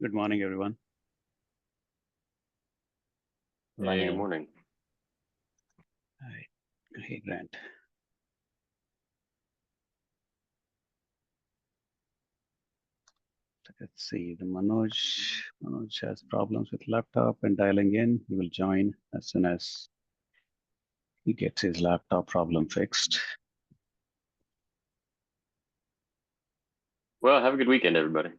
Good morning, everyone. Hey, good morning. Hi. Hey, Grant. Let's see. The Manoj has problems with laptop and dialing in. He will join as soon as he gets his laptop problem fixed. Well, have a good weekend, everybody.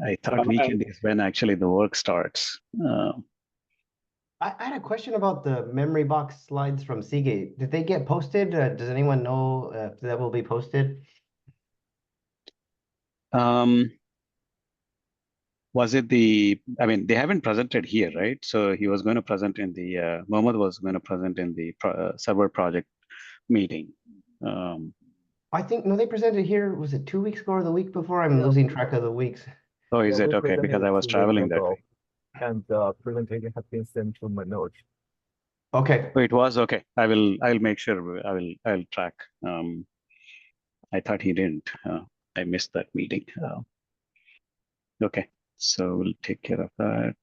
I thought weekend is when actually the work starts. I had a question about the memory box slides from Seagate. Did they get posted? Does anyone know if that will be posted? Was it the, I mean, they haven't presented here, right? So he was going to present in the, Mohammed was going to present in the server project meeting. I think, no, they presented here, was it 2 weeks ago or the week before? I'm losing track of the weeks. Oh, is it? Okay, because I was traveling that way. And the presentation has been sent to Manoj. Okay. Oh, it was okay. I'll make sure I'll track. I thought he didn't. I missed that meeting. Okay, so we'll take care of that.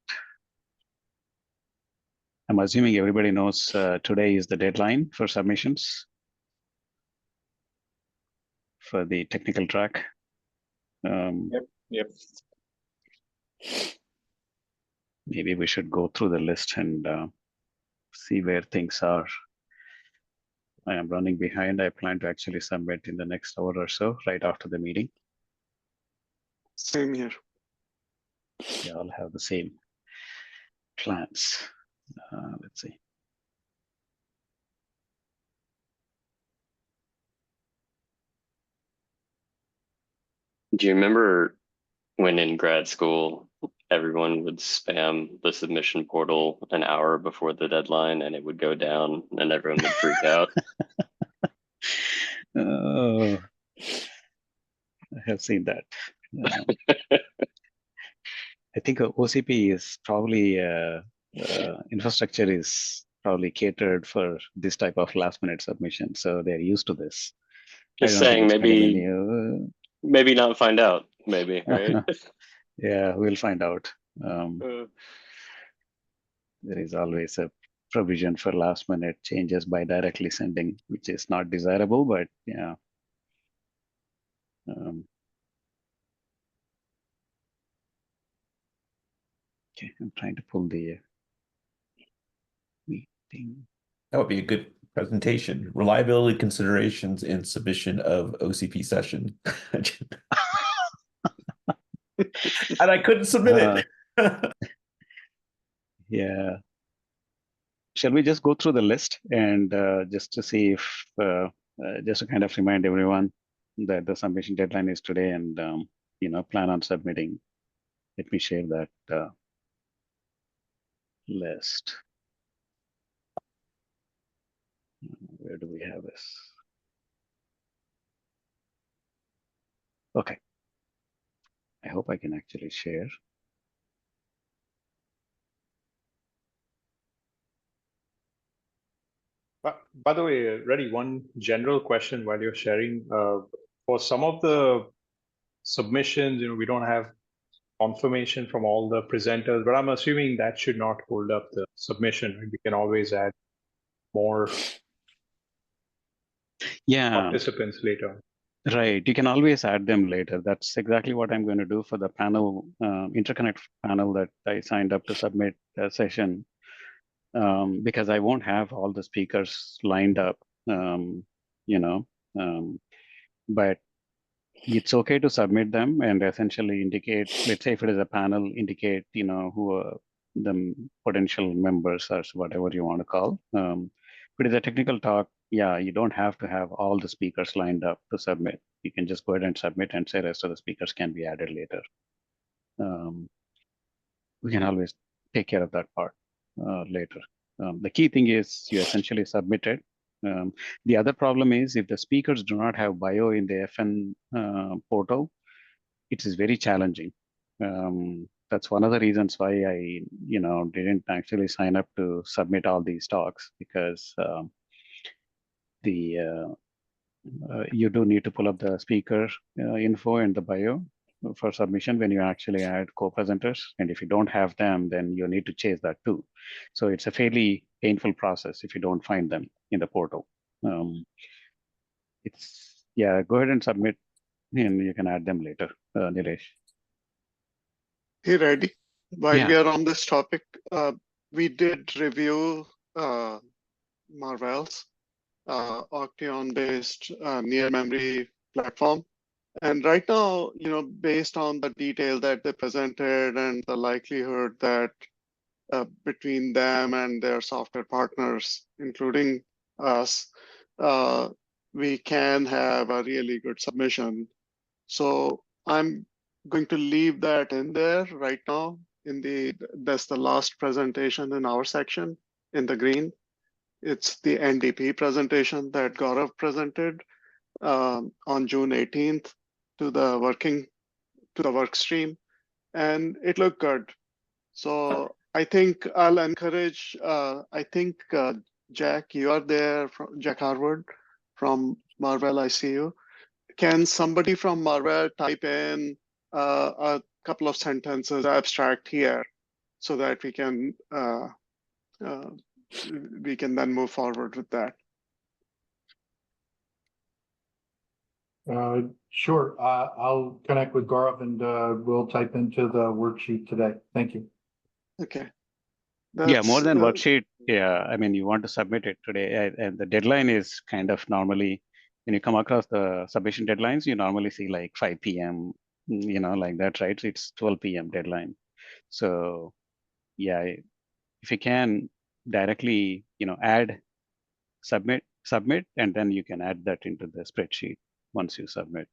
I'm assuming everybody knows today is the deadline for submissions for the technical track. Yep. Maybe we should go through the list and see where things are. I am running behind. I plan to actually submit in the next hour or so, right after the meeting. Same here. They all have the same plans. Let's see. Do you remember when in grad school, everyone would spam the submission portal an hour before the deadline and it would go down and everyone would freak out? Oh, I have seen that. I think OCP is probably infrastructure is probably catered for this type of last minute submission, so they're used to this. Just saying, maybe not find out, maybe, right? Yeah, we'll find out. There is always a provision for last minute changes by directly sending, which is not desirable, but yeah. Okay, I'm trying to pull the meeting. That would be a good presentation. Reliability considerations in submission of OCP session. And I couldn't submit it. Yeah. Shall we just go through the list and just to see if, just to kind of remind everyone that the submission deadline is today and, plan on submitting. Let me share that list. Where do we have this? Okay. I hope I can actually share. By the way, Reddy, one general question while you're sharing. For some of the submissions, we don't have confirmation from all the presenters, but I'm assuming that should not hold up the submission. We can always add more participants later. Right, you can always add them later. That's exactly what I'm going to do for the panel, interconnect panel that I signed up to submit a session. Because I won't have all the speakers lined up, but it's okay to submit them and essentially indicate, let's say if it is a panel, indicate, who are the potential members or whatever you want to call. If it is a technical talk, yeah, you don't have to have all the speakers lined up to submit. You can just go ahead and submit and say rest of the speakers can be added later. We can always take care of that part later. The key thing is you essentially submit it. The other problem is if the speakers do not have bio in the FN portal, it is very challenging. That's one of the reasons why I, didn't actually sign up to submit all these talks because You do need to pull up the speaker info and the bio for submission when you actually add co-presenters. And if you don't have them, then you need to chase that too. So it's a fairly painful process if you don't find them in the portal. Yeah, go ahead and submit and you can add them later, Nilesh. Hey, Reddy. While we Yeah. are on this topic, we did review Marvell's Octeon-based near memory platform. And right now, based on the detail that they presented and the likelihood that between them and their software partners, including us, we can have a really good submission. So I'm going to leave that in there right now. That's the last presentation in our section in the green. It's the NDP presentation that Gaurav presented on June 18th to the work stream, and it looked good. So I think I'll encourage. Jack, you are there, Jack Harwood from Marvell. I see you. Can somebody from Marvell type in a couple of sentences abstract here so that we can then move forward with that? Sure. I'll connect with Gaurav and we'll type into the worksheet today. Thank you. Okay. Yeah, more than worksheet. Yeah, I mean, you want to submit it today, and the deadline is kind of normally when you come across the submission deadlines, you normally see like 5 p.m. Like that, right? So it's 12 p.m. deadline. So yeah, if you can directly, add, submit, and then you can add that into the spreadsheet once you submit.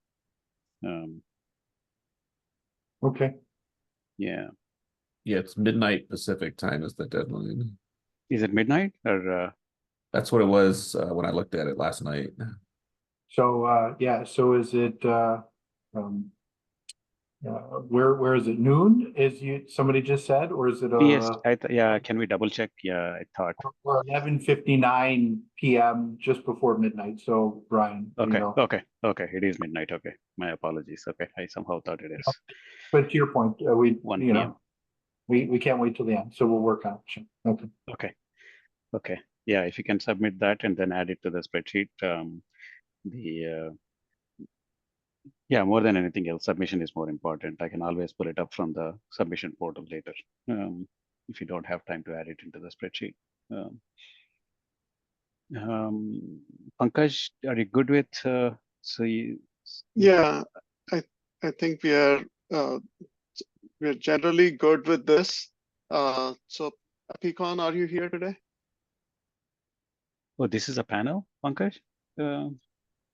Okay. Yeah. Yeah, it's midnight Pacific time is the deadline. Is it midnight or? That's what it was when I looked at it last night. So yeah. So is it? Where is it? Noon? Somebody just said, or is it? Yes. Yeah. Can we double check? Yeah, I thought. Or 11:59 p.m. just before midnight. So Brian. Okay. Okay. It is midnight. Okay. My apologies. Okay. I somehow thought it is. But to your point, we 1 p.m. We can't wait till the end, so we'll work on it. Okay. Okay. Yeah, if you can submit that and then add it to the spreadsheet, more than anything else, submission is more important. I can always pull it up from the submission portal later if you don't have time to add it into the spreadsheet. Pankaj, are you good with? Yeah, I think we're generally good with this. So Apicon, are you here today? Oh, this is a panel, Pankaj?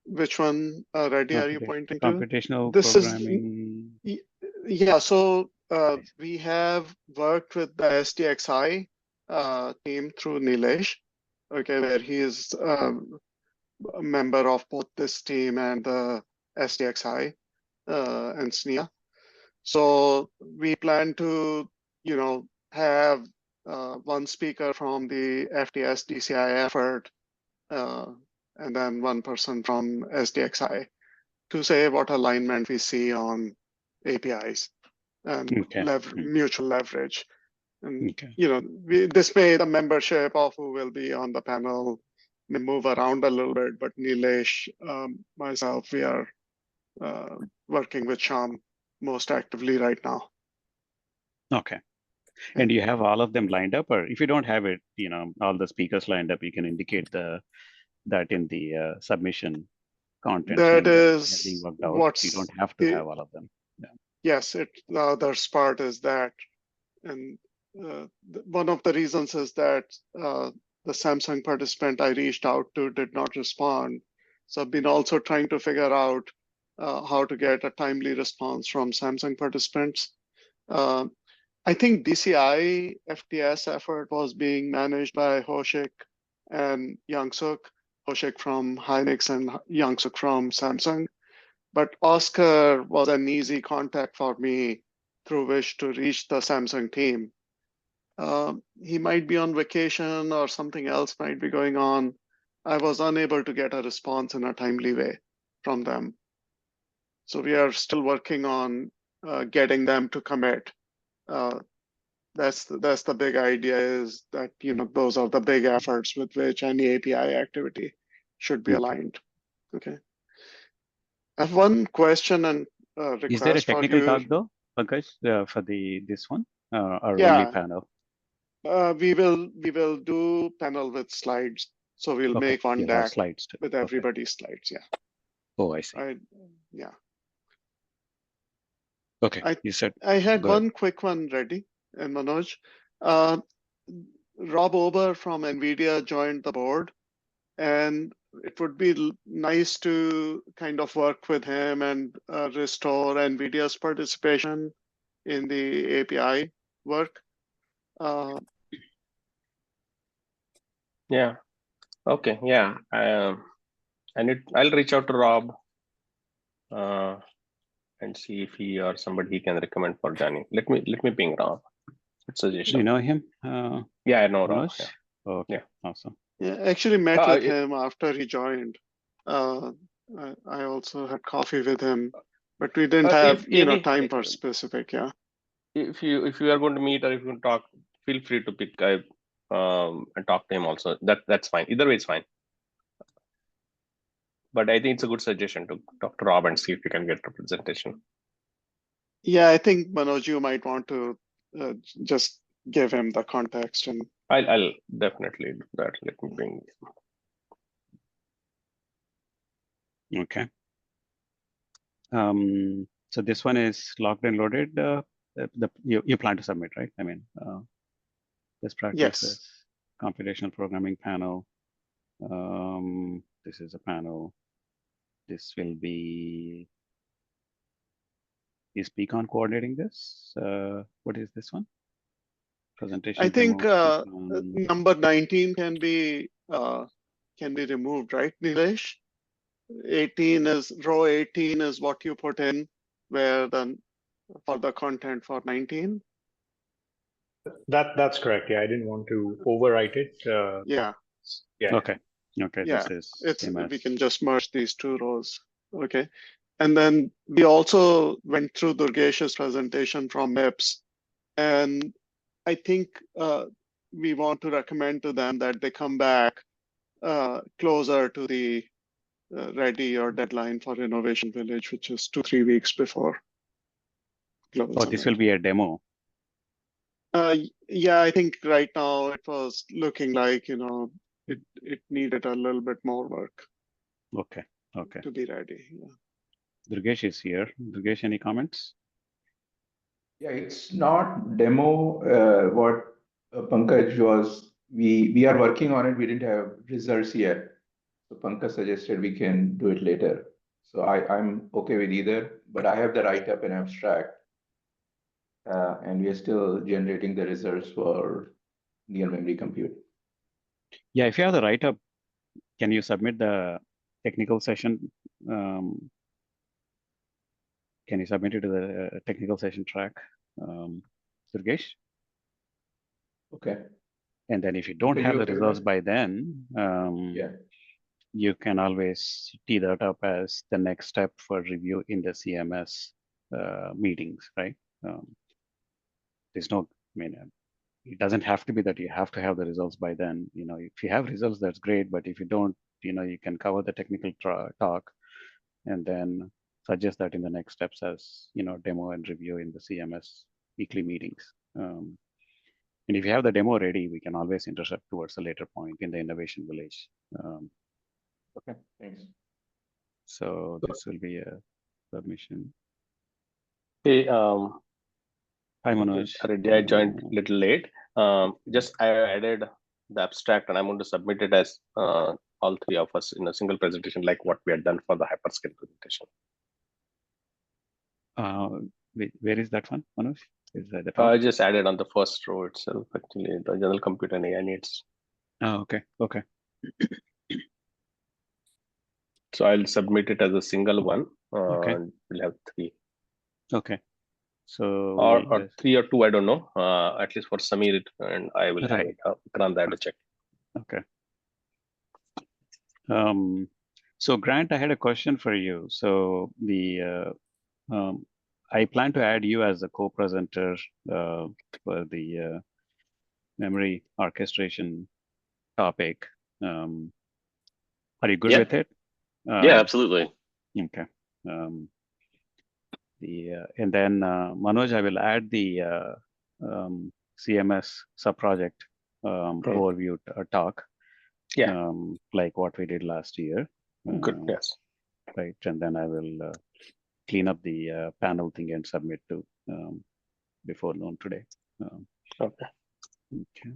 Which one, Reddy, are you pointing to? Computational programming. Yeah, so we have worked with the SDXI team through Nilesh, where he is a member of both this team and the SDXI and SNIA. So we plan to, have one speaker from the FTS DCI effort and then one person from SDXI to say what alignment we see on APIs and mutual leverage. And, this may the membership of who will be on the panel may move around a little bit, but Nilesh, myself, we are working with Shyam most actively right now. Okay. And you have all of them lined up, or if you don't have it, all the speakers lined up, you can indicate that in the submission content. That is being worked out. You don't have to have all of them. Yeah. Yes, the other part is that, and one of the reasons is that the Samsung participant I reached out to did not respond. So I've been also trying to figure out how to get a timely response from Samsung participants. I think DCI FTS effort was being managed by Hoshik and Youngsuk, Hoshik from Hynix and Youngsuk from Samsung. But Oscar was an easy contact for me through which to reach the Samsung team. He might be on vacation or something else might be going on. I was unable to get a response in a timely way from them. So we are still working on getting them to commit. That's the big idea, is that, you know, those are the big efforts with which any API activity should be aligned. Okay. I have one question and Is there a request for technical you. talk though, Pankaj, for this one, or only Yeah, panel? we will do panel with slides. So we'll Okay, make one you'll have deck slides too. with Okay. everybody's slides. Yeah. Oh, I see. Yeah. Okay, you said. I had Go ahead. one quick one ready, and Manoj. Uh, Rob Ober from NVIDIA joined the board, and it would be nice to kind of work with him and restore NVIDIA's participation in the API work. Yeah. Okay. Yeah. I'll reach out to Rob and see if he or somebody he can recommend for Johnny. Let me ping Rob. Good Do suggestion. you know him? Yeah, I know Rob. Manoj? Yeah. Oh, okay, Yeah. awesome. Yeah, actually met with him after he joined. I also had coffee with him, but we didn't have time for specific. Yeah. If you are going to meet or if you can talk, feel free to pick and talk to him also. That's fine. Either way, it's fine. But I think it's a good suggestion to talk to Rob and see if you can get representation. Yeah, I think Manoj, you might want to just give him the context, and I'll definitely do that. Let me bring. Okay. So this one is locked and loaded. You plan to submit, right? I mean, best practices, yes. computational programming panel. This is a panel. This will be. Is Pecan coordinating this? What is this one? Presentation. I think demo, number 19 can be removed, right, Nilesh? 18 is row 18 is what you put in, where then for the content for 19. That's correct. Yeah, I didn't want to overwrite it. Yeah. Yeah. Okay. Okay. Yeah. This is We can just merge these two rows. Okay. And then we also went through Durgesh's presentation from MIPS, and I think we want to recommend to them that they come back closer to the ready or deadline for Innovation Village, which is 2-3 weeks before. Oh, this will be a demo. Yeah, I think right now it was looking like, it needed a little bit more work. Okay. Okay. To be ready. Yeah. Durgesh is here. Durgesh, any comments? Yeah, it's not demo. What Pankaj was, we are working on it. We didn't have results yet. So Pankaj suggested we can do it later. So I'm okay with either, but I have the write-up and abstract. And we are still generating the results for near memory compute. Yeah, if you have the write-up, can you submit the technical session? Can you submit it to the technical session track, Durgesh? Okay. And then if you don't have the results by then, yeah, you can always tee that up as the next step for review in the CMS meetings, right? There's no, I mean, it doesn't have to be that you have to have the results by then. If you have results, that's great. But if you don't, you can cover the technical talk and then suggest that in the next steps as, demo and review in the CMS weekly meetings. And if you have the demo ready, we can always intercept towards a later point in the innovation village. okay, thanks. So this will be a submission. Hey, Hi, Manoj. Reddy, I joined a little late. Just I added the abstract and I'm going to submit it as all three of us in a single presentation, like what we had done for the hyperscale presentation. Where is that one, Manoj? Is that the I just added on the first row itself, actually, the general compute and AI needs. Oh, okay. Okay. So I'll submit it as a single one. Okay. We'll have three. Okay. So or 3 or 2, I don't know. At least for Samir, and I will have it. Grant that to check. Okay. So Grant, I had a question for you. So I plan to add you as a co-presenter for the memory orchestration topic. Are you good Yeah. with it? Yeah, absolutely. Okay. And then Manoj, I will add the CMS subproject overview talk. Yeah. Like what we did last year. Good. Yes. Right, and then I will clean up the panel thing and submit to before noon today. Okay. Okay.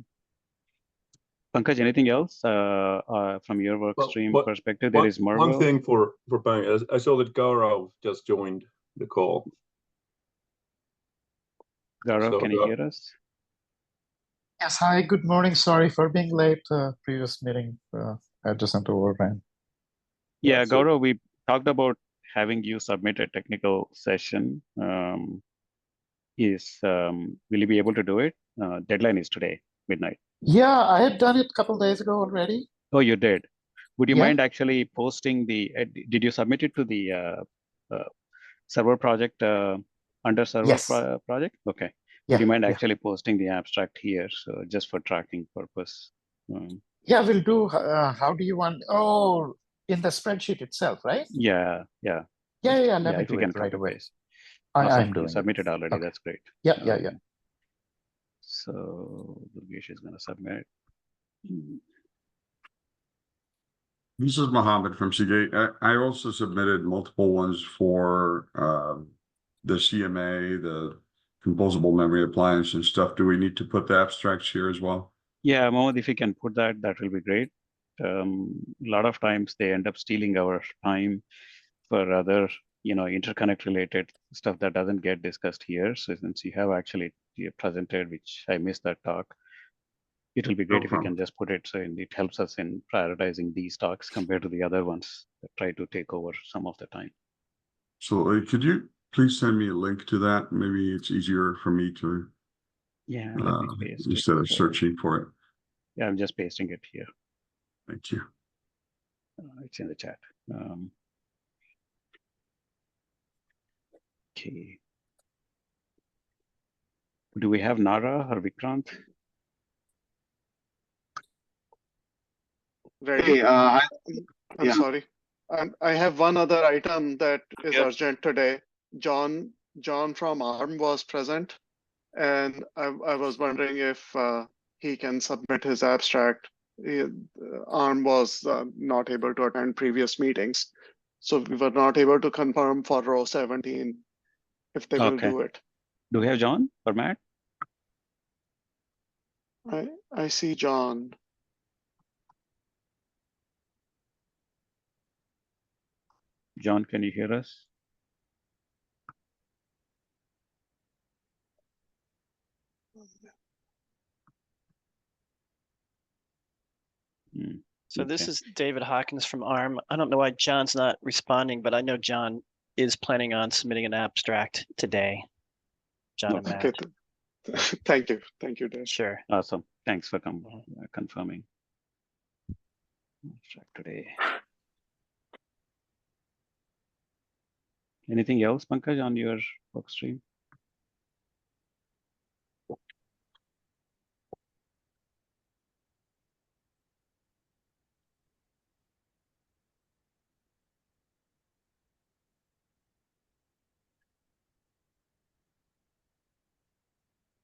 Pankaj, anything else from your work stream perspective? There is Marvel. One thing for Pankaj, I saw that Gaurav just joined the call. Gaurav, can you hear us? Yes, hi, good morning. Sorry for being late. Previous meeting, I just overran. Yeah, Gaurav, we talked about having you submit a technical session. Will you be able to do it? Deadline is today, midnight. Yeah, I had done it a couple days ago already. Oh, you did. Would you Yeah. mind actually posting the? Did you submit it to the server project under server Yes. project? Okay. Yeah, Would you mind yeah. actually posting the abstract here? So just for tracking purpose. Yeah, we'll do. How do you want? Oh, in the spreadsheet itself, right? Yeah. Yeah. Let me If you do can it right copy away. paste. Awesome. I'm doing You submitted already. Okay. That's great. Yeah. So Durgesh is going to submit. This is Mohammed from Seagate. I also submitted multiple ones for the CMA, the composable memory appliance and stuff. Do we need to put the abstracts here as well? Yeah, Mohammed, if you can put that, that will be great. A lot of times they end up stealing our time for other, interconnect related stuff that doesn't get discussed here. So since you have actually presented, which I missed that talk, it will be great if you can just put it. So it helps us in prioritizing these talks compared to the other ones that try to take over some of the time. So could you please send me a link to that? Maybe it's easier for me to, yeah, let me paste instead it. of searching for it. Yeah, I'm just pasting it here. Thank you. It's in the chat. Okay. Do we have Nara or Vikrant? Ready? Hey, I'm yeah. sorry. I have one other item that is Yeah. urgent today. John from ARM was present, and I was wondering if he can submit his abstract. ARM was not able to attend previous meetings, so we were not able to confirm for row 17 if they will do it. Do we have John or Matt? I see John. John, can you hear us? So this is David Hawkins from ARM. I don't know why John's not responding, but I know John is planning on submitting an abstract today. John and Matt. Thank you, Dave. Sure. Awesome. Thanks for confirming. Abstract today. Anything else, Pankaj, on your work stream?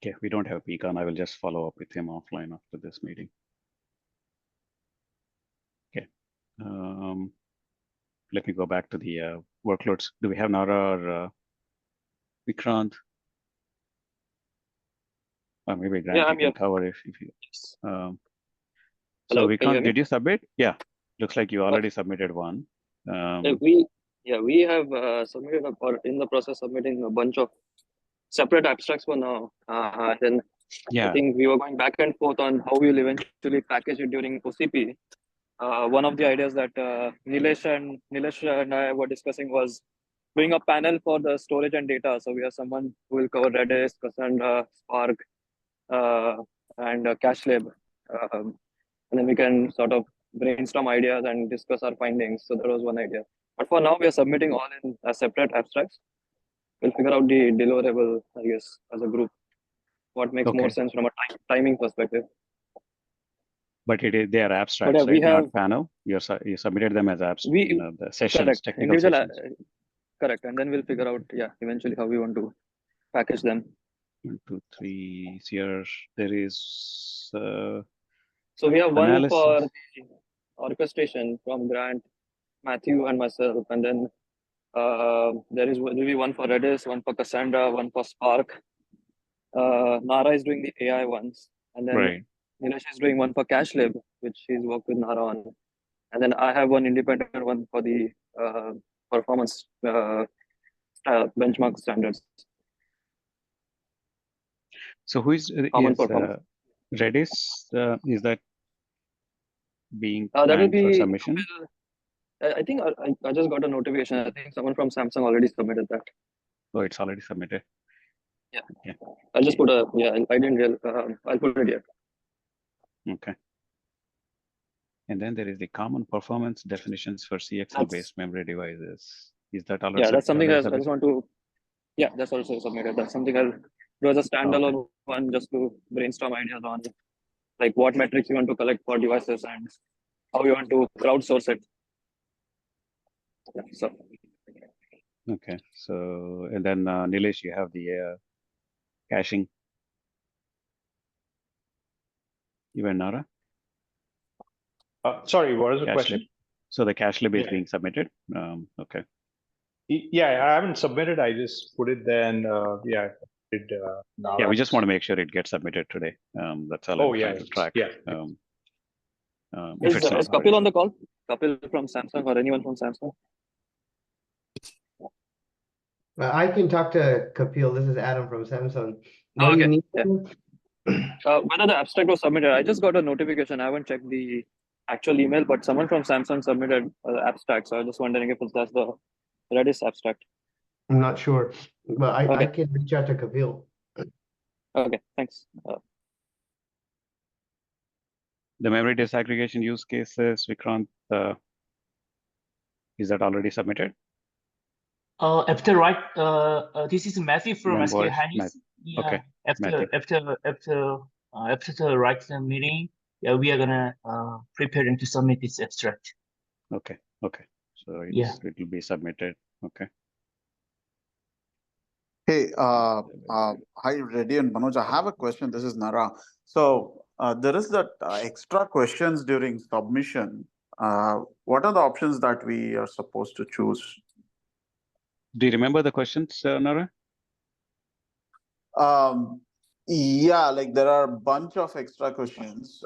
Okay, we don't have Pecan. I will just follow up with him offline after this meeting. Okay. Let me go back to the workloads. Do we have Nara or Vikrant? Or maybe Grant, you can cover if you. So Hello, Vikrant, did you submit? Yeah, looks like you already submitted one. We have submitted or in the process submitting a bunch of separate abstracts for now. Then I think we were going back and forth on how we'll eventually package it during OCP. One of the ideas that Nilesh and I were discussing was doing a panel for the storage and data. So we have someone who will cover Redis, Cassandra, Spark, and CacheLab. And then we can sort of brainstorm ideas and discuss our findings. So that was one idea. But for now, we are submitting all in as separate abstracts. We'll figure out the deliverable, I guess, as a group. What makes more sense from a timing perspective. But they are abstracts, yeah, we right? have Not panel. You submitted them as abstracts. The sessions, correct. technical Individual, sessions. Correct, and then we'll figure out, eventually how we want to package them. 1, 2, 3. Here there is. So we have analysis. one for the orchestration from Grant, Matthew, and myself, and then will be one for Redis, one for Cassandra, one for Spark. Nara is doing the AI ones, and then Nilesh is doing one for CacheLib, which he's worked with Nara on, and then I have one independent one for the performance benchmark standards. So who is Redis? Is that being that will planned be for submission? I think I just got a notification. I think someone from Samsung already submitted that. Oh, it's already submitted. Yeah. I'll just put I didn't real. I'll put it here. Okay. And then there is the common performance definitions for CXL-based memory devices. Is that already? Yeah, that's something I just want to. Yeah, that's also submitted. That's something I'll do as a standalone one, just to brainstorm ideas on, like what metrics you want to collect for devices and how you want to crowdsource it. Yeah, so. Okay, so and then Nilesh, you have the caching. Even Nara? Sorry, what is the question? So the CacheLib is being submitted. Okay. Yeah, I haven't submitted. I just put it there, and yeah, we just want to make sure it gets submitted today. That's all. I'm trying to track. Yeah. If is Kapil on the call? Kapil from Samsung or anyone from Samsung? I can talk to Kapil. This is Adam from Samsung. What do you need? Whether the abstract was submitted, I just got a notification. I haven't checked the actual email, but someone from Samsung submitted abstract. So I was just wondering if that's the Redis abstract. I'm not sure, but I can reach out to Kapil. Okay, thanks. The memory disaggregation use cases, Vikrant, is that already submitted? After this is Matthew from SK Hynix. Yeah. Okay. After the right meeting, we are gonna prepare to submit this abstract. Okay. So it will be submitted. Okay. Hey, hi, Reddy and Manoj. I have a question. This is Nara. So there is that extra questions during submission. What are the options that we are supposed to choose? Do you remember the questions, Nara? Yeah, like there are a bunch of extra questions.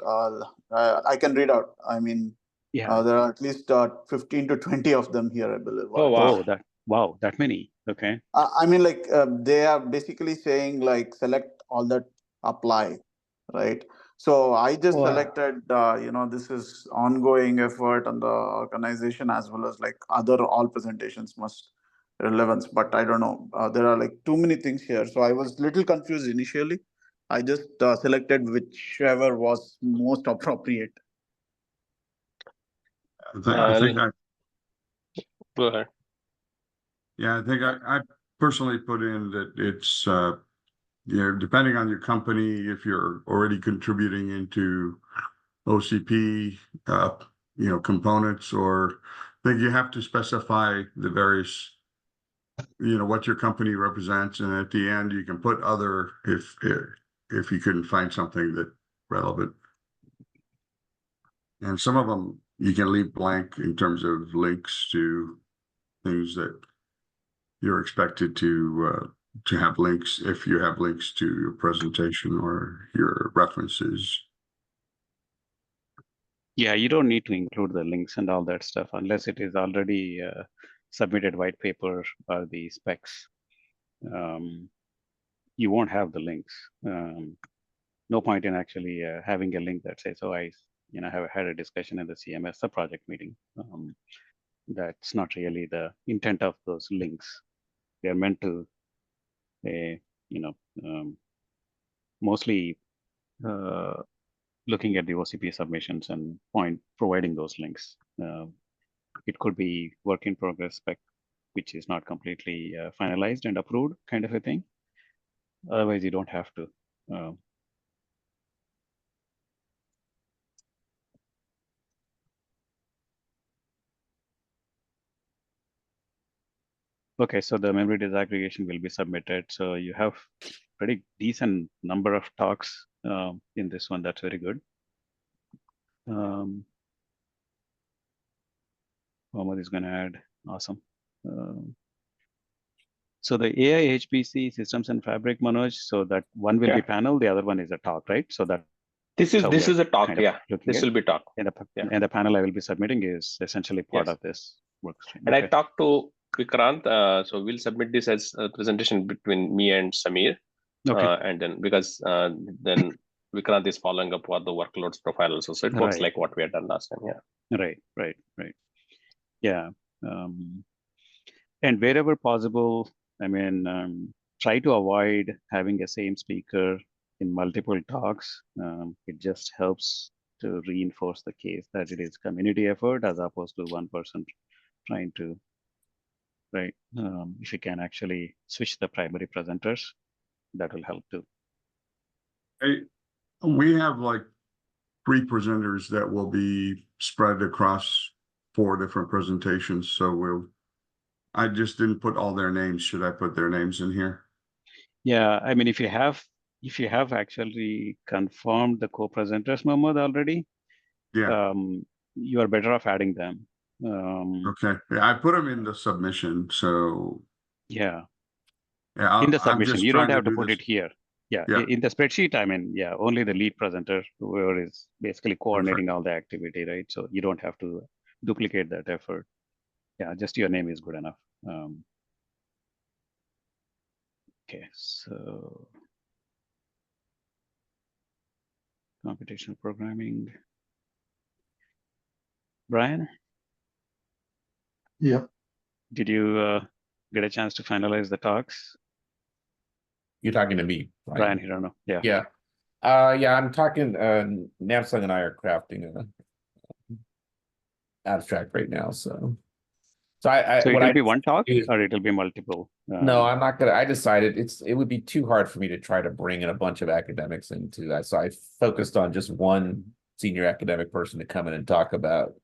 I can read out. I mean, there are at least 15 to 20 of them here, I believe. Oh, wow. That many. Okay. I mean, like they are basically saying like select all that apply, right? So I just selected, this is ongoing effort on the organization as well as like all presentations must relevance, but I don't know. There are like too many things here. So I was a little confused initially. I just selected whichever was most appropriate. I think Go ahead. Yeah, I think I personally put in that it's, depending on your company, if you're already contributing into OCP, components, or I think you have to specify the various, what your company represents. And at the end, you can put other if you couldn't find something that relevant. And some of them you can leave blank in terms of links to things that you're expected to have links if you have links to your presentation or your references. Yeah, you don't need to include the links and all that stuff unless it is already submitted white paper or the specs. You won't have the links. No point in actually having a link that says, "Oh, I have had a discussion in the CMS, the project meeting." That's not really the intent of those links. They're meant to, mostly looking at the OCP submissions and providing those links. It could be work in progress spec, which is not completely finalized and approved, kind of a thing. Otherwise, you don't have to. Okay, so the memory disaggregation will be submitted. So you have pretty decent number of talks in this one. That's very good. Mohammed is going to add. Awesome. So the AI HPC systems and fabric, Manoj. So that one will be panel, the other one is a talk, right? So that this is a talk. Yeah, this will be talk. And the panel I will be submitting is essentially part of this work stream. And I talked to Vikrant, so we'll submit this as a presentation between me and Samir. Okay. And then because then Vikrant is following up what the workloads profile also. So it works like what we had done last time. Yeah. Right. Yeah. And wherever possible, I mean, try to avoid having a same speaker in multiple talks. It just helps to reinforce the case that it is community effort as opposed to one person trying to, right? If you can actually switch the primary presenters, that will help too. We have like 3 presenters that will be spread across 4 different presentations. So I just didn't put all their names. Should I put their names in here? Yeah, I mean, if you have actually confirmed the co-presenters, Mohammed, already, you are better off adding them. Okay, I put them in the submission. So in the submission, you don't have to put it here. Yeah, in the spreadsheet, I mean, only the lead presenter, whoever is basically coordinating all the activity, right? So you don't have to duplicate that effort. Yeah, just your name is good enough. Okay, so computational programming. Brian? Yeah. Did you get a chance to finalize the talks? You're talking to me, right? Brian Hirano. Yeah. Yeah. I'm talking, Namsung and I are crafting an abstract right now. So it will be one talk or it will be multiple? No, I'm not gonna. I decided it would be too hard for me to try to bring in a bunch of academics into that. So I focused on just one senior academic person to come in and talk about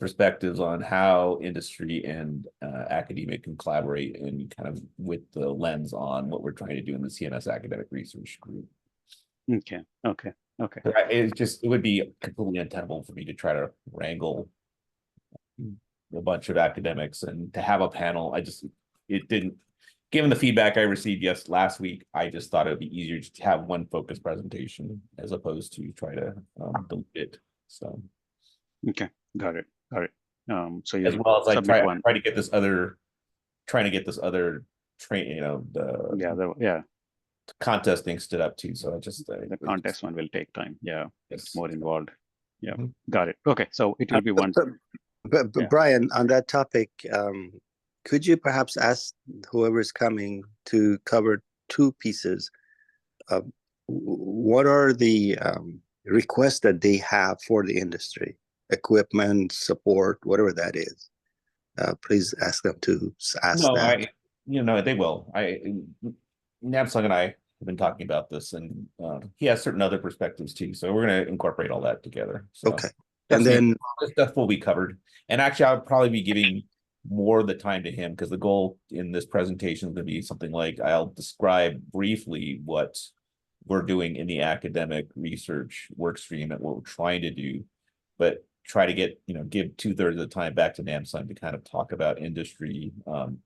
perspectives on how industry and academia can collaborate and kind of with the lens on what we're trying to do in the CMS academic research group. Okay. It would be completely untenable for me to try to wrangle a bunch of academics and to have a panel. It didn't, given the feedback I received last week, I just thought it would be easier to have one focused presentation as opposed to try to delete it. So okay, got it. So as well as I try to get this other, trying to get this other train, the contest thing stood up too. So the contest one will take time. Yeah, it's more involved. Yeah, got it. Okay, so it will be one. But Brian, on that topic, could you perhaps ask whoever is coming to cover 2 pieces? What are the requests that they have for the industry? Equipment, support, whatever that is. Please ask them to ask that. They will. Namsung and I have been talking about this, and he has certain other perspectives too. So we're going to incorporate all that together. So okay. And then stuff will be covered. And actually, I'll probably be giving more of the time to him because the goal in this presentation is going to be something like I'll describe briefly what we're doing in the academic research work stream and what we're trying to do, but try to get, give 2/3 of the time back to Namsung to kind of talk about industry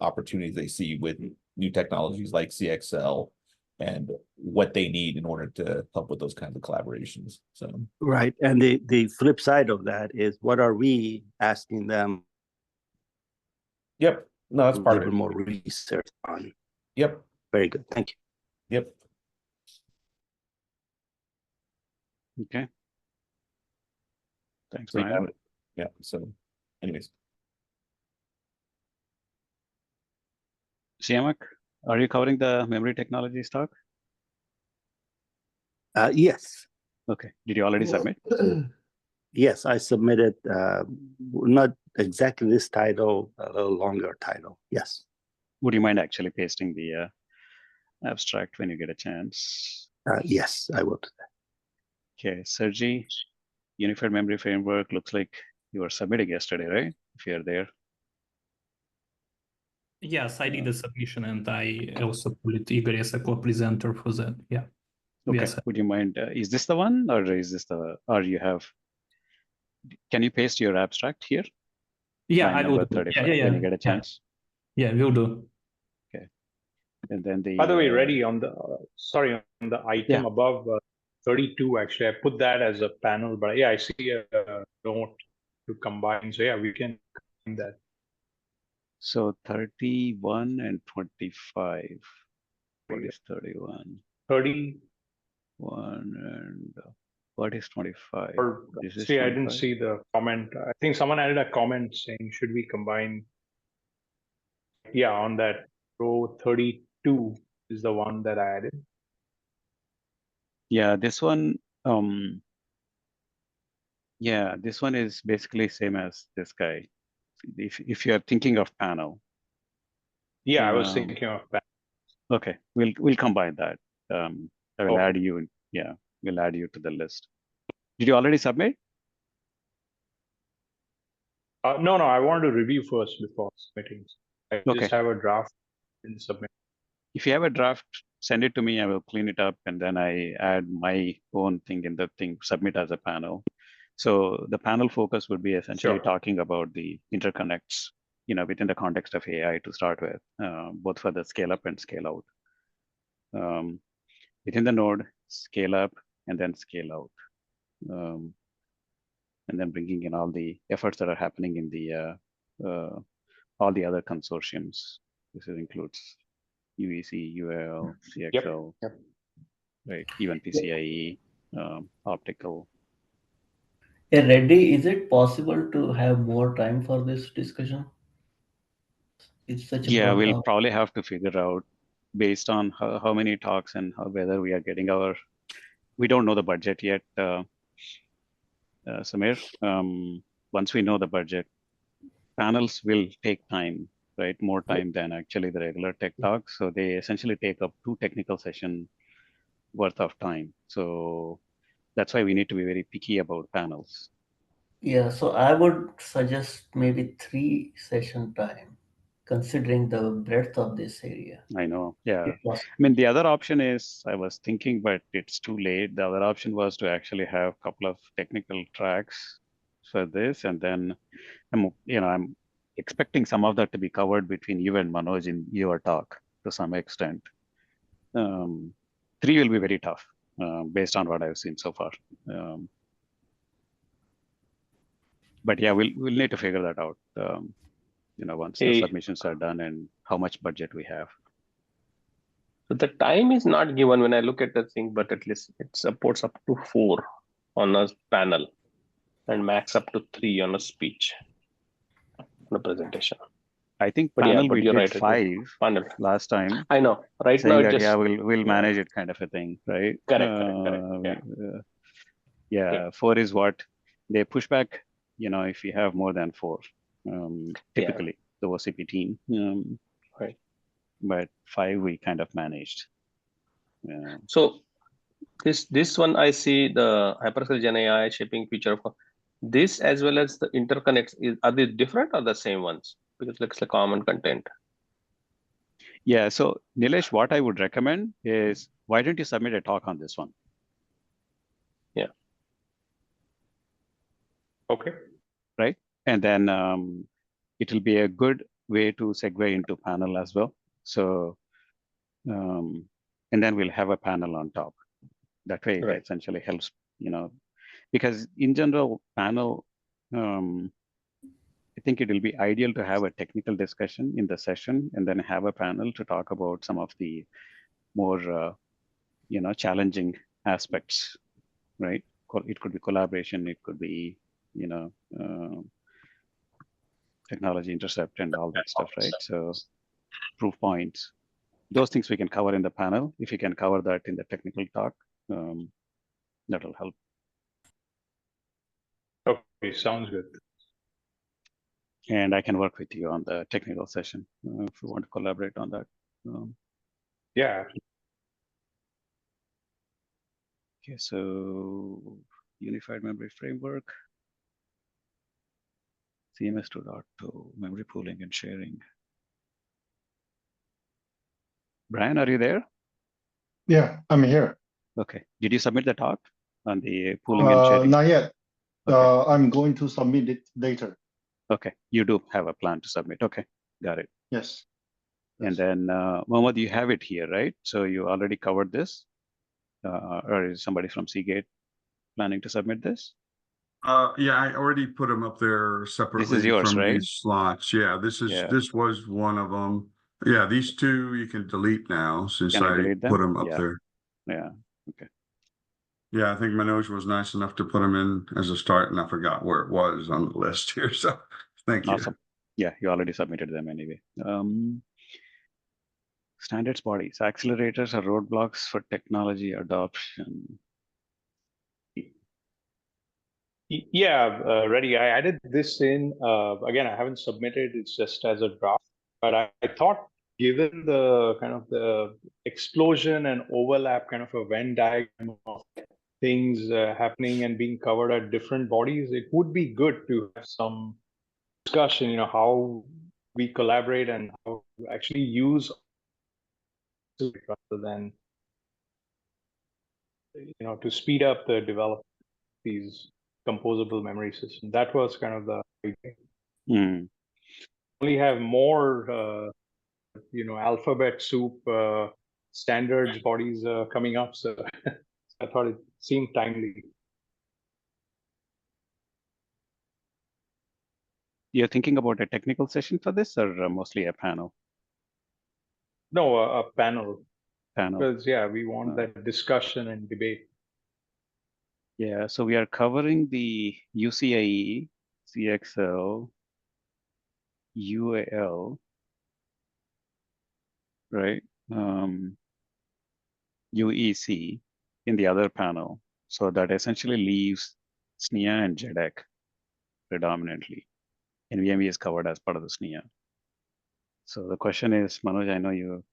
opportunities they see with new technologies like CXL and what they need in order to help with those kinds of collaborations. So right, and the flip side of that is what are we asking them? Yep, no, that's part of it. More research on. Yep, very good. Thank you. Yep. Okay. Thanks, Brian. Yeah. So, anyways, Siamak, are you covering the memory technologies talk? Yes. Okay. Did you already submit? Yes, I submitted, not exactly this title, a little longer title. Yes. Would you mind actually pasting the abstract when you get a chance? Yes, I will do that. Okay, Sergi, Unified Memory Framework, looks like you were submitting yesterday, right? If you're there. Yes, I did a submission and I also put Igor as a co-presenter for that. Yeah. Okay. Yes. Would you mind? Is this the one, or is this the? Or you have? Can you paste your abstract here? Yeah, Line I will number do. 35 Yeah. when you get a chance. Yeah, will do. Okay. And then the. By the way, Reddy, on the sorry, on the item above 32, actually, I put that as a panel, but yeah, I see a note to combine. So yeah, we can combine that. So 31 and 25. What is 31? 31 and what is 25? Or, This is see, 25? I didn't see the comment. I think someone added a comment saying, should we combine? Yeah, on that row 32 is the one that I added. Yeah, this one. Yeah, this one is basically same as this guy. If you're thinking of panel. Yeah, I was thinking of that. Okay, we'll combine that. I will add you. Yeah, we'll add you to the list. Did you already submit? No, I wanted to review first before submitting. I just have a draft and submit. If you have a draft, send it to me. I will clean it up, and then I add my own thing in the thing, submit as a panel. So the panel focus would be essentially talking about the interconnects, within the context of AI to start with, both for the scale up and scale out. Within the node, scale up and then scale out. And then bringing in all the efforts that are happening in the all the other consortiums. This includes UEC, UL, CXL, right? Even PCIe, optical. Hey, Reddy, is it possible to have more time for this discussion? It's such a Yeah, broad we'll topic. probably have to figure out based on how many talks and whether we are getting we don't know the budget yet, Samir. Once we know the budget, panels will take time, right? More time than actually the regular tech talks. So they essentially take up 2 technical session worth of time. So that's why we need to be very picky about panels. Yeah, so I would suggest maybe 3 session time, considering the breadth of this area. I know. Yeah. I mean, the other option is, I was thinking, but it's too late. The other option was to actually have a couple of technical tracks for this. And then I'm expecting some of that to be covered between you and Manoj in your talk to some extent. 3 will be very tough based on what I've seen so far. But yeah, we'll need to figure that out. Once the submissions are done and how much budget we have. So the time is not given when I look at the thing, but at least it supports up to 4 on a panel and max up to 3 on a speech, on a presentation. I think but panel yeah, but we you're did right, 5 panel last time. I know. Right now, that, just we'll manage it kind of a thing, right? Correct. Yeah, 4 is what they push back. If you have more than 4, typically the OCP team. Right. But 5 we kind of managed. So this one I see the hyperscale Gen AI shaping future for this as well as the interconnects. Are they different or the same ones? Because it looks like common content. Yeah. So Nilesh, what I would recommend is why don't you submit a talk on this one? Yeah. Okay. Right. And then it will be a good way to segue into panel as well. So, and then we'll have a panel on top. That way it essentially helps, because in general, panel, I think it will be ideal to have a technical discussion in the session and then have a panel to talk about some of the more, challenging aspects, right? It could be collaboration, it could be, technology intercept and all that stuff, right? So proof points, those things we can cover in the panel if you can cover that in the technical talk. That'll help. Okay, sounds good. And I can work with you on the technical session if you want to collaborate on that. Yeah. Okay, so Unified Memory Framework, CMS 2.2, memory pooling and sharing. Brian, are you there? Yeah, I'm here. Okay. Did you submit the talk on the pooling and sharing? Not yet. Okay. I'm going to submit it later. Okay. You do have a plan to submit. Okay. Got it. Yes. And then, Mohammed, you have it here, right? So you already covered this? Or is somebody from Seagate planning to submit this? Yeah, I already put them up there separately yours, from right? these slots. Yeah, this was one of them. Yeah, these two you can delete now since Can I I delete them? put them up Yeah. there. Yeah. Okay. Yeah, I think Manoj was nice enough to put them in as a start, and I forgot where it was on the list here. So thank you. Awesome. Yeah, you already submitted them anyway. Standards bodies, accelerators are roadblocks for technology adoption. Yeah, ready. I added this in. Again, I haven't submitted. It's just as a draft. But I thought, given the kind of the explosion and overlap, kind of a Venn diagram of things happening and being covered at different bodies, it would be good to have some discussion. How we collaborate and how we actually use it rather than to speed up the development of these composable memory systems. That was kind of the idea. Only have more alphabet soup standards bodies coming up, so I thought it seemed timely. You're thinking about a technical session for this, or mostly a panel? No, a panel. Panel. Because we want that discussion and debate. Yeah, so we are covering the UCIe, CXL, UAL, right? UEC in the other panel. So that essentially leaves SNIA and JEDEC predominantly. NVMe is covered as part of the SNIA. So the question is, Manoj, I know you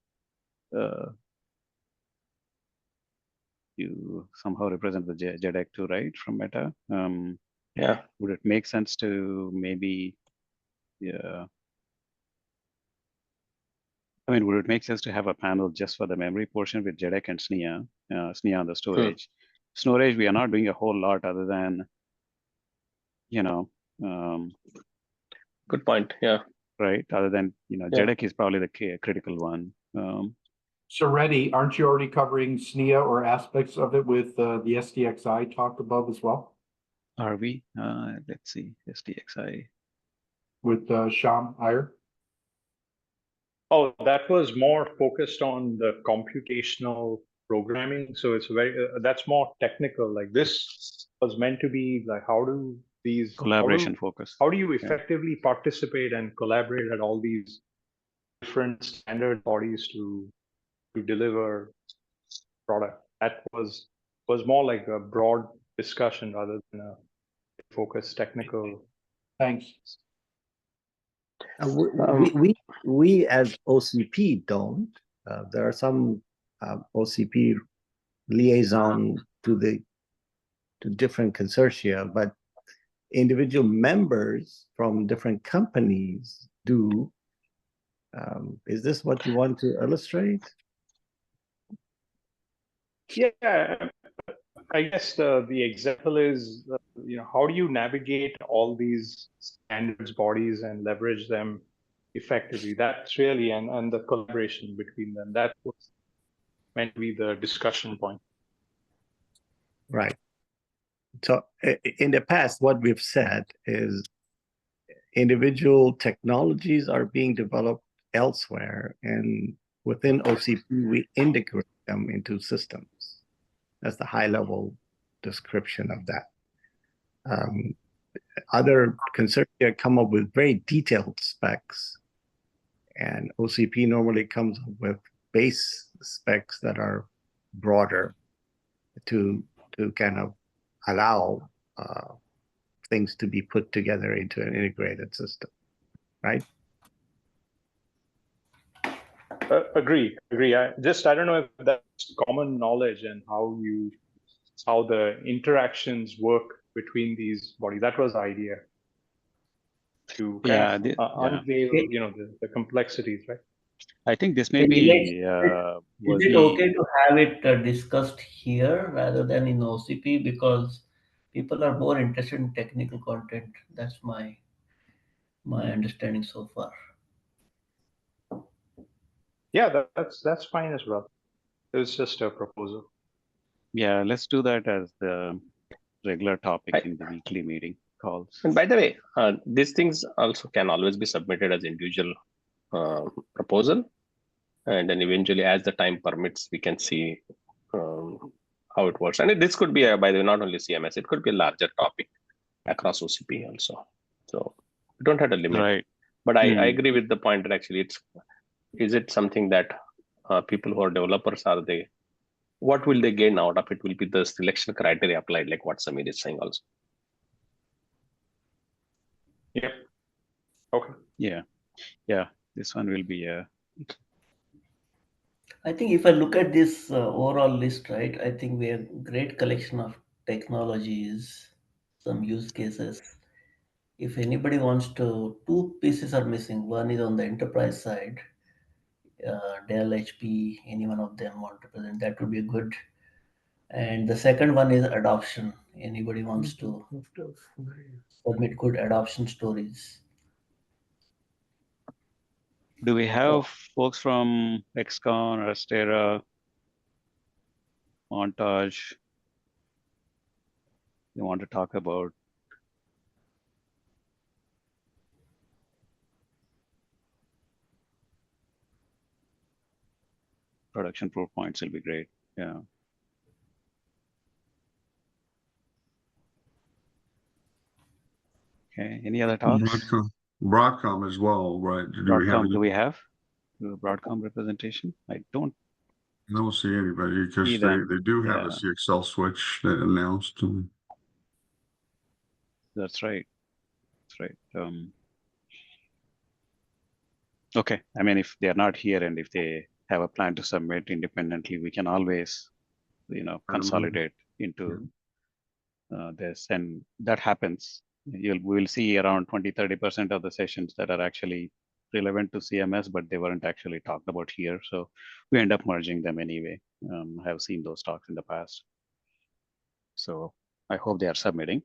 somehow represent the JEDEC too, right, from Meta? Yeah. Would it make sense to maybe, would it make sense to have a panel just for the memory portion with JEDEC and SNIA, SNIA on the storage? Storage, we are not doing a whole lot other than, good point. Yeah. Right. Other than, JEDEC is probably the critical one. So Reddy, aren't you already covering SNIA or aspects of it with the SDXI talk above as well? Are we? Let's see, SDXI. With Sham Iyer? Oh, that was more focused on the computational programming. So it's that's more technical. Like this was meant to be like, how do these collaboration focus? How do you effectively participate and collaborate at all these different standard bodies to deliver product? That was more like a broad discussion rather than a focused technical. Thanks. We as OCP don't. There are some OCP liaison to different consortia, but individual members from different companies do. Is this what you want to illustrate? Yeah, I guess the example is, how do you navigate all these standards bodies and leverage them effectively? That's really, and the collaboration between them, that was meant to be the discussion point. Right. So in the past, what we've said is individual technologies are being developed elsewhere, and within OCP, we integrate them into systems. That's the high-level description of that. Other consortia come up with very detailed specs, and OCP normally comes up with base specs that are broader to to kind of allow things to be put together into an integrated system, right? Agree. I don't know if that's common knowledge and how the interactions work between these bodies. That was the idea, to kind of unveil, the complexities, right? I think this may be. Is it okay to have it discussed here rather than in OCP, because people are more interested in technical content? That's my understanding so far. Yeah, that's fine as well. It's just a proposal. Yeah, let's do that as the regular topic in the weekly meeting calls. And by the way, these things also can always be submitted as individual proposal, and then eventually, as the time permits, we can see how it works. And this could be, by the way, not only CMS, it could be a larger topic across OCP also. So we don't have a limit. Right. But I agree with the point that actually is it something that people who are developers, what will they gain out of it will be the selection criteria applied, like what Samir is saying also. Yep. Okay. Yeah. This one will be I think if I look at this overall list, right, I think we have great collection of technologies, some use cases. If anybody wants to, two pieces are missing. One is on the enterprise side, Dell, HP, any one of them want to present, that would be good. And the second one is adoption. Anybody wants to submit good adoption stories. Do we have folks from XCon or Astera, Montage? They want to talk about production proof points will be great. Yeah. Okay. Any other talks? Broadcom as well, right? Broadcom, do we have a Broadcom representation? I don't see anybody, because they do have a CXL switch that announced. That's right. Okay. I mean, if they're not here and if they have a plan to submit independently, we can always, consolidate into this, and that happens. We'll see around 20-30% of the sessions that are actually relevant to CMS, but they weren't actually talked about here. So we end up merging them anyway. I have seen those talks in the past. So I hope they are submitting.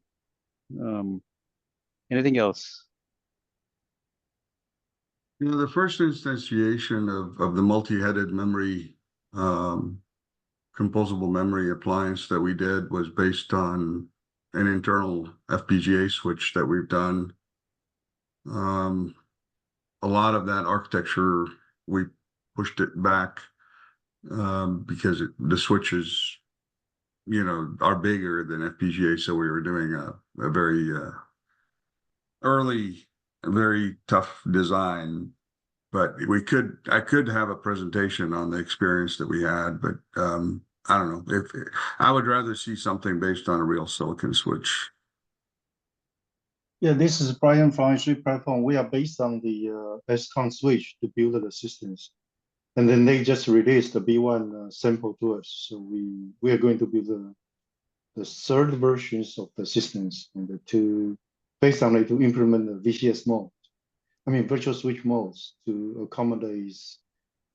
Anything else? The first instantiation of the multi-headed memory, composable memory appliance that we did was based on an internal FPGA switch that we've done. A lot of that architecture, we pushed it back because the switches, are bigger than FPGA. So we were doing a very early, very tough design. But I could have a presentation on the experience that we had, but I don't know. I would rather see something based on a real silicon switch. Yeah, this is Brian from H3 Platform. We are based on the SCON switch to build the systems. And then they just released the B1 sample to us. So we are going to build the third versions of the systems and based on it to implement the VCS mode. I mean, virtual switch modes to accommodate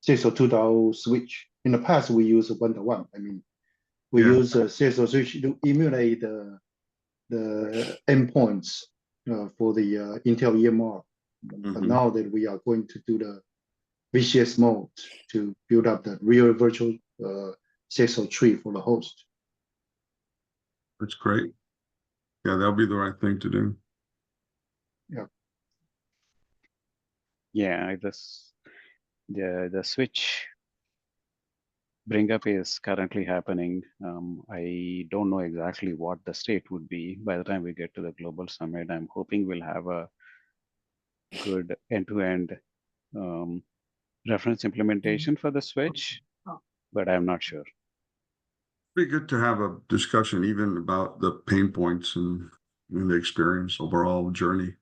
CXL 2.0 switch. In the past, we use 1.1. I mean, we use a CXL switch to emulate the endpoints for the Intel EMR. But now that we are going to do the VCS mode to build up the real virtual CXL tree for the host. That's great. Yeah, that'll be the right thing to do. Yeah. Yeah, the switch bring up is currently happening. I don't know exactly what the state would be by the time we get to the global summit. I'm hoping we'll have a good end-to-end reference implementation for the switch, but I'm not sure. Be good to have a discussion even about the pain points and the experience overall journey.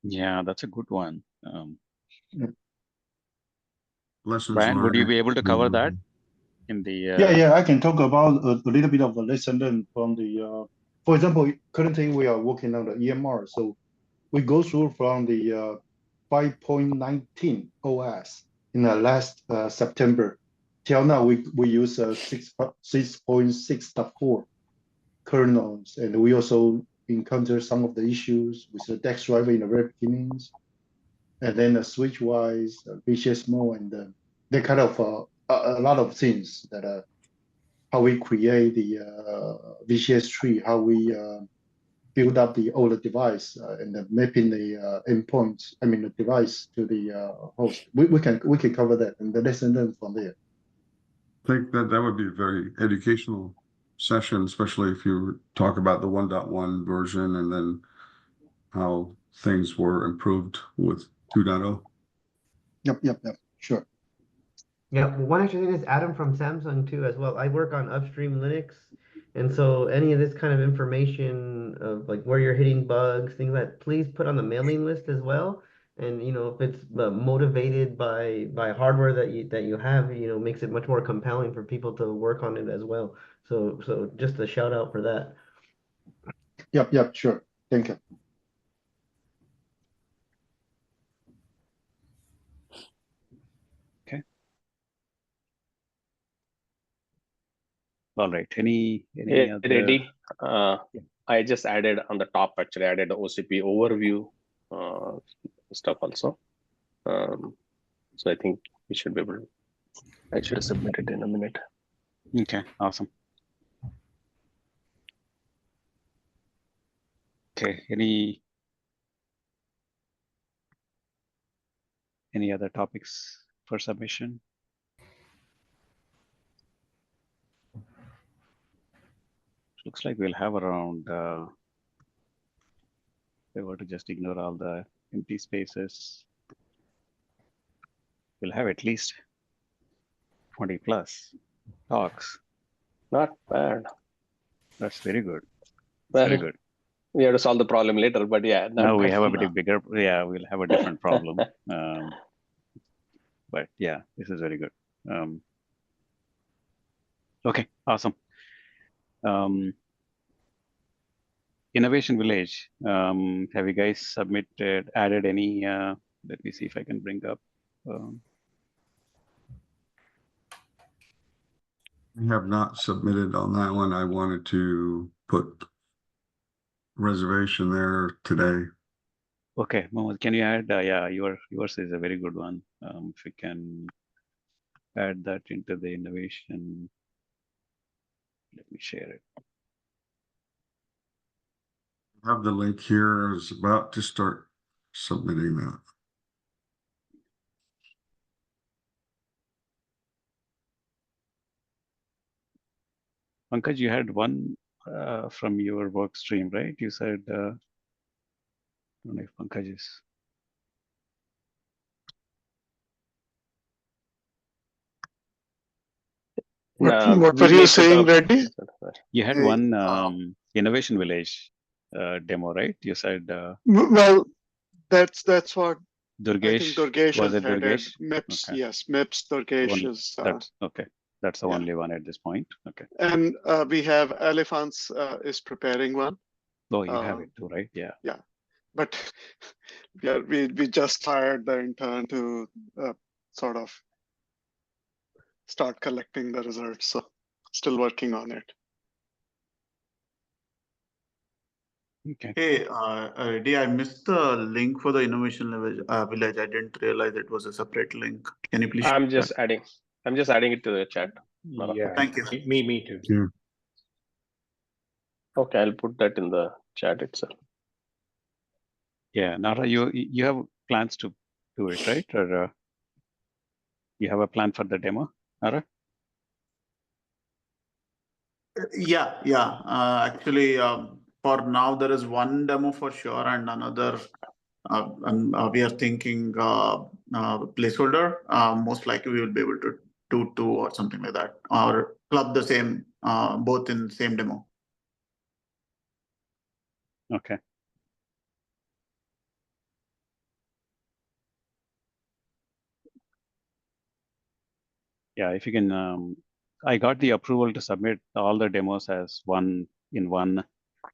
Yeah, that's a good one. Lessons Brian, learned. would you be able to cover that in the? Yeah, I can talk about a little bit of the lesson learned from the. For example, currently we are working on the EMR, so we go through from the 5.19 OS in the last September till now. We use 6.6.4 kernels, and we also encounter some of the issues with the DEX driver in the very beginnings, and then the switch-wise, VCS mode, and they kind of a lot of things that how we create the VCS tree, how we build up the older device and then mapping the endpoints, I mean the device to the host. We can cover that and the lesson learned from there. I think that would be a very educational session, especially if you talk about the 1.1 version and then how things were improved with 2.0. Yep, sure. Yeah, one extra thing is Adam from Samsung too as well. I work on upstream Linux, and so any of this kind of information of like where you're hitting bugs, things like that, please put on the mailing list as well. And if it's motivated by hardware that you have, makes it much more compelling for people to work on it as well. So just a shout out for that. Yep, sure. Thank you. Okay. All right. Any other? Ready? I just added on the top. Actually, I added the OCP overview stuff also. So I think we should be able to. I should have submitted in a minute. Okay, awesome. Okay, any other topics for submission? Looks like we'll have around, if we were to just ignore all the empty spaces, we'll have at least 20 plus talks. Not bad. That's very good. Well, very good. We have to solve the problem later, but yeah. Now we have a bit bigger, we'll have a different problem. But yeah, this is very good. Okay, awesome. Innovation Village, have you guys added any, let me see if I can bring up. We have not submitted on that one. I wanted to put reservation there today. Okay, Mohammed, can you add? Yeah, yours is a very good one. If we can add that into the innovation, let me share it. I have the link here. I was about to start submitting that. Pankaj, you had one from your work stream, right? You said, I don't know if Pankaj is. What were you saying, Reddy? You had one Innovation Village demo, right? You said. Well, that's what Durgesh, I think Durgesh was has it headed. Durgesh? MIPS, Okay. yes, MIPS Durgesh is. That's okay. That's the only one at this point. Okay. And we have Elephants is preparing one. Oh, you have it too, right? Yeah. Yeah, but yeah, we just hired the intern to sort of start collecting the results. So still working on it. Okay. Hey, Reddy, I missed the link for the Innovation Village. I didn't realize it was a separate link. Can you please? I'm just adding it to the chat. Yeah. Thank you. Me too. Yeah. Okay, I'll put that in the chat itself. Yeah, Nara, you have plans to do it, right? Or you have a plan for the demo, Nara? Yeah. Actually, for now there is one demo for sure, and another. We are thinking placeholder. Most likely we will be able to do two or something like that, or club the same both in the same demo. Okay. Yeah, if you can, I got the approval to submit all the demos as one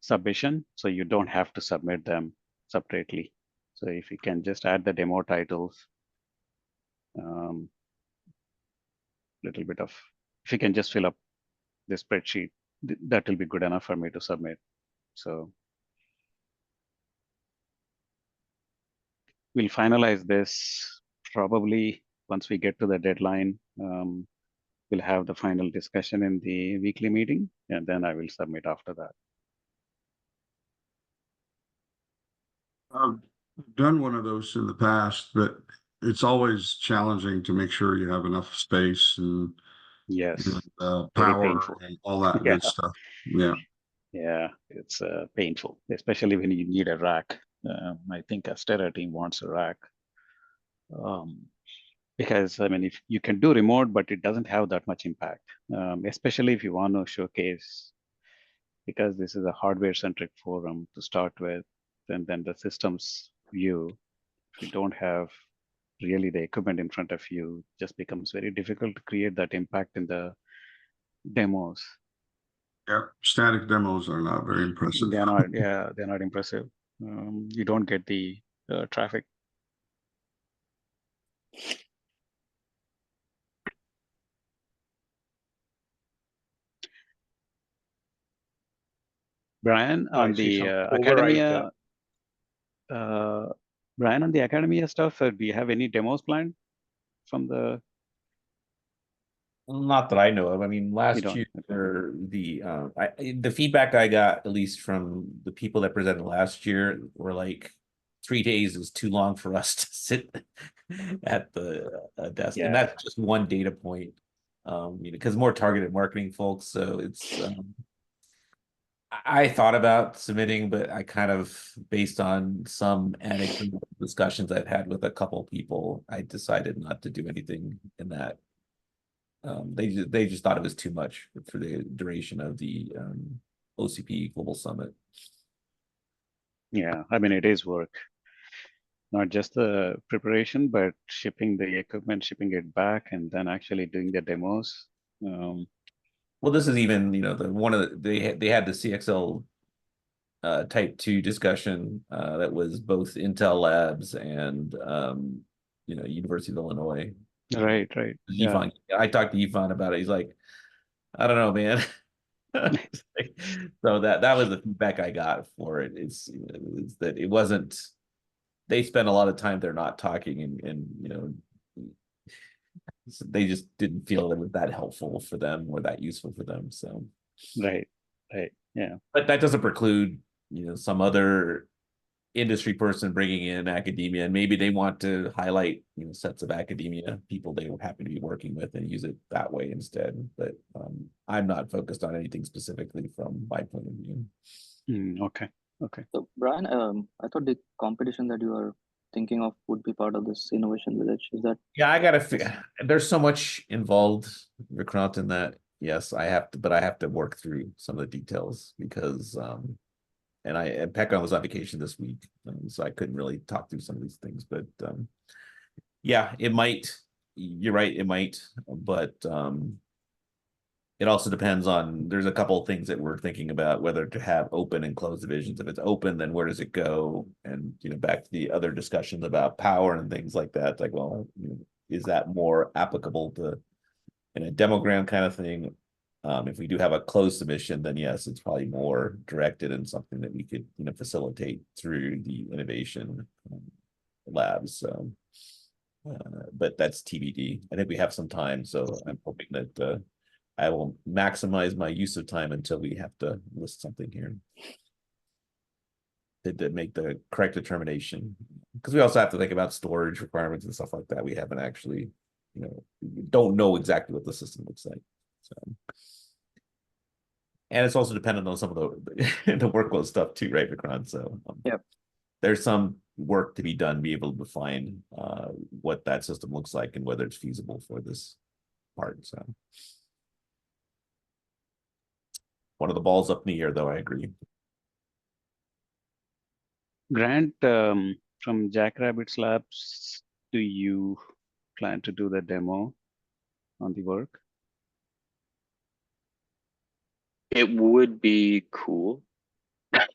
submission, so you don't have to submit them separately. So if you can just add the demo titles, little bit of, if you can just fill up the spreadsheet, that will be good enough for me to submit. So we'll finalize this probably once we get to the deadline. We'll have the final discussion in the weekly meeting, and then I will submit after that. I've done one of those in the past, but it's always challenging to make sure you have enough space and yes, power and all that good stuff. Yeah. Yeah, it's painful, especially when you need a rack. I think Astera team wants a rack. Because I mean, if you can do remote, but it doesn't have that much impact, especially if you want to showcase, because this is a hardware-centric forum to start with, and then the systems view. If you don't have really the equipment in front of you, it just becomes very difficult to create that impact in the demos. Yeah, static demos are not very impressive. They're not. Yeah, they're not impressive. You don't get the traffic. Brian, on the academia, Brian, on the academia stuff, do you have any demos planned from the? Not that I know of. I mean, last year the feedback I got, at least from the people that presented last year, were like 3 days is too long for us to sit at the desk, and that's just one data point. Because more targeted marketing folks, so it's. I thought about submitting, but I kind of, based on some anecdotal discussions I've had with a couple people, I decided not to do anything in that. They just thought it was too much for the duration of the OCP Global Summit. Yeah, I mean, it is work. Not just the preparation, but shipping the equipment, shipping it back, and then actually doing the demos. Well, this is even, they had the CXL Type 2 discussion that was both Intel Labs and University of Illinois. Right. Yifan, I talked to Yifan about it. He's like, I don't know, man. So that was the feedback I got for it. Is that it wasn't. They spent a lot of time there not talking, and they just didn't feel it was that helpful for them or that useful for them. So right, yeah. But that doesn't preclude some other industry person bringing in academia, and maybe they want to highlight sets of academia people they were happy to be working with and use it that way instead. But I'm not focused on anything specifically from my point of view. Okay. So Brian, I thought the competition that you are thinking of would be part of this innovation village. Is that? Yeah, I gotta figure. There's so much involved, Vikrant, in that. Yes, I have to work through some of the details because and Pekka was on vacation this week, so I couldn't really talk through some of these things. But yeah, it might. You're right, it might, but it also depends on. There's a couple of things that we're thinking about whether to have open and closed divisions. If it's open, then where does it go? And back to the other discussions about power and things like that. It's like, well, is that more applicable to in a demogram kind of thing? If we do have a closed submission, then yes, it's probably more directed and something that we could facilitate through the innovation labs. So, but that's TBD. I think we have some time, so I'm hoping that I will maximize my use of time until we have to list something here to make the correct determination. Because we also have to think about storage requirements and stuff like that. We haven't actually, don't know exactly what the system looks like. So, and it's also dependent on some of the the workload stuff too, right, Vikrant? So there's some work to be done, be able to define what that system looks like and whether it's feasible for this part. So One of the balls up in the air, though, I agree. Grant, from Jackrabbits Labs, do you plan to do the demo on the work? It would be cool. I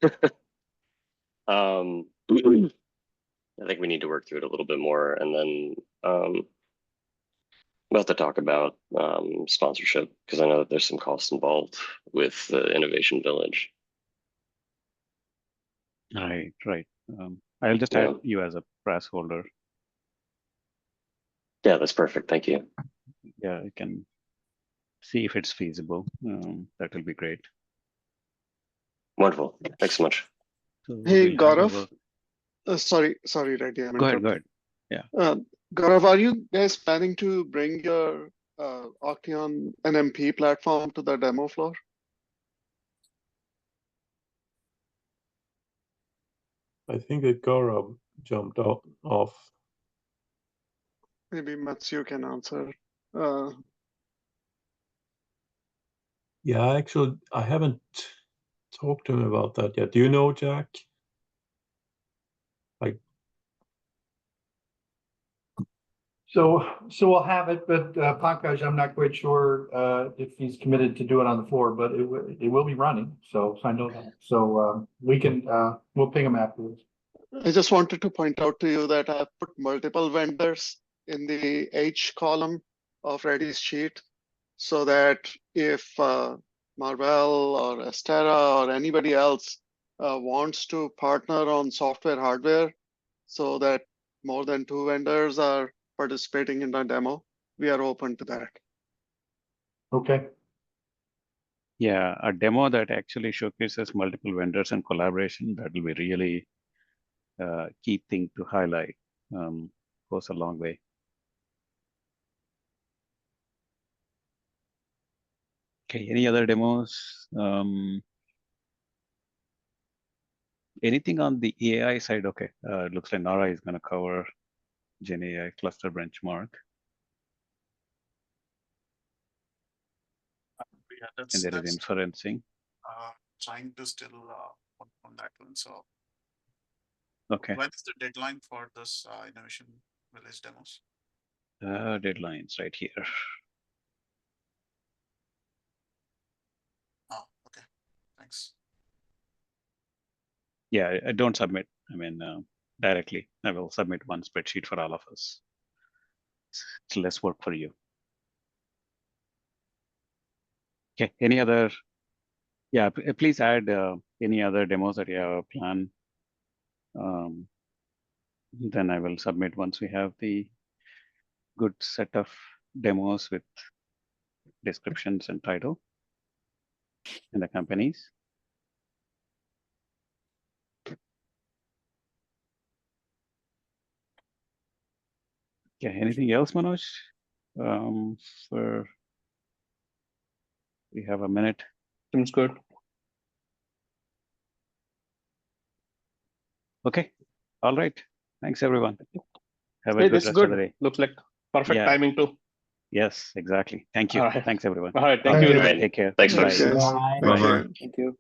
think we need to work through it a little bit more, and then we'll have to talk about sponsorship, because I know that there's some costs involved with the Innovation Village. Right. I'll just add you as a press holder. Yeah, that's perfect. Thank you. Yeah, I can see if it's feasible. That will be great. Wonderful. Thanks so much. So Hey, we'll Gaurav. Sorry, Reddy. Go ahead. Yeah. Gaurav, are you guys planning to bring your Octeon NMP platform to the demo floor? I think that Gaurav jumped off. Maybe Matthew can answer. Yeah, actually, I haven't talked to him about that yet. Do you know, Jack? So we'll have it, but Pankaj, I'm not quite sure if he's committed to do it on the floor, but it will be running. So I know that. So we can we'll ping him afterwards. I just wanted to point out to you that I've put multiple vendors in the H column of Reddy's sheet, so that if Marvell or Astera or anybody else wants to partner on software hardware, so that more than 2 vendors are participating in the demo, we are open to that. Okay. Yeah, a demo that actually showcases multiple vendors and collaboration, that will be really key thing to highlight. Goes a long way. Okay, any other demos? Anything on the AI side? Okay, it looks like Nara is going to cover Gen AI cluster benchmark. Yeah, And there is inferencing. Trying to still on that one. So Okay. when is the deadline for this Innovation Village demos? Deadlines right here. Oh, okay. Thanks. Yeah, I don't submit. I mean, directly. I will submit one spreadsheet for all of us. It's less work for you. Okay. Any other? Yeah, please add any other demos that you have planned. Then I will submit once we have the good set of demos with descriptions and title and the companies. Okay, anything else, Manoj? We have a minute. Seems good. Okay. All right. Thanks, everyone. Have a Hey, good this is rest good. of the day. Looks like perfect timing too. Yes, exactly. Thank you. All right. Thanks, everyone. All right. Thank you. Right. Take care. Thanks, Bye. folks. Bye. Thank you.